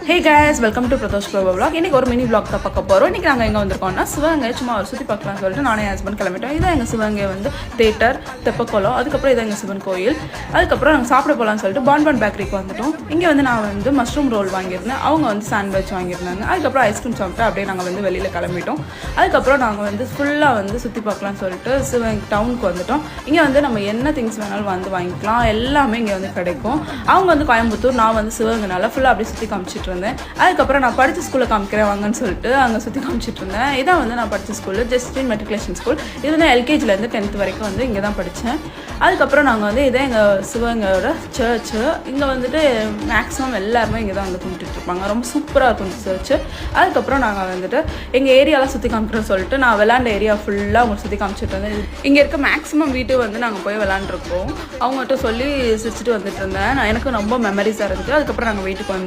Hey guys, welcome to Prathosh Prabha vlog. இன்னைக்கு ஒரு mini vlog தான் பார்க்க போறோம். இன்னைக்கு நாங்க எங்க வந்திருக்கோம்னா சிவகங்கை சும்மா ஒரு சுத்தி பார்க்கலாம் சொல்லிட்டு நானே ஹஸ்பண்ட் கிளம்பிட்டோம். இதான் எங்க சிவகங்கை வந்து தியேட்டர், தெப்பக்குளம், அதுக்கப்புறம் இதான் எங்க சிவன் கோயில். அதுக்கப்புறம் நாங்கள் சாப்பிட போகலாம்னு சொல்லிட்டு பான்பன் பேக்கரிக்கு வந்துட்டோம். இங்கே வந்து நான் வந்து மஷ்ரூம் ரோல் வாங்கியிருந்தேன், அவங்க வந்து சாண்ட்விச் வாங்கியிருந்தாங்க. அதுக்கப்புறம் ஐஸ்கிரீம் சாப்பிட்டு அப்படியே நாங்கள் வந்து வெளியில் கிளம்பிட்டோம். அதுக்கப்புறம் நாங்கள் வந்து ஃபுல்லாக வந்து சுற்றி பார்க்கலாம்னு சொல்லிட்டு சிவகங்கை டவுனுக்கு வந்துட்டோம். இங்கே வந்து நம்ம என்ன திங்ஸ் வேணாலும் வந்து வாங்கிக்கலாம், எல்லாமே இங்கே வந்து கிடைக்கும். அவங்க வந்து கோயம்புத்தூர், நான் வந்து சிவகங்கைனால ஃபுல்லாக அப்படியே சுற்றி காமிச்சிட்டு இருந்தேன். அதுக்கப்புறம் நான் படித்த ஸ்கூலில் காமிக்கிறேன் வாங்கன்னு சொல்லிட்டு அங்கே சுற்றி காமிச்சிட்டு இருந்தேன். இதான் வந்து நான் படித்த ஸ்கூலு, ஜஸ்டின் மெட்ரிகுலேஷன் ஸ்கூல். இது வந்து எல்கேஜிலேருந்து 10th வரைக்கும் வந்து இங்கே தான் படித்தேன். அதுக்கப்புறம் நாங்கள் வந்து இதான் எங்கள் சிவகங்கையோட சர்ச்சு. இங்கே வந்துட்டு மேக்ஸிமம் எல்லாருமே இங்கே தான் வந்து கும்பிட்டுட்டு இருப்பாங்க. ரொம்ப சூப்பராக இருக்கும் இந்த சர்ச்சு. அதுக்கப்புறம் நாங்கள் வந்துட்டு எங்கள் ஏரியாலாம் சுற்றி காமிக்கிறோன்னு சொல்லிட்டு நான் விளாண்ட ஏரியா ஃபுல்லாக அவங்க சுற்றி காமிச்சிட்டு இருந்தேன். இங்கே இருக்க மேக்ஸிமம் வீட்டு வந்து நாங்கள் போய் விளாண்டுருக்கோம். அவங்ககிட்ட சொல்லி சிரிச்சுட்டு வந்துட்டு இருந்தேன். எனக்கு ரொம்ப மெமரிஸாக இருந்துச்சு. அதுக்கப்புறம் நாங்கள் வீட்டுக்கு வந்து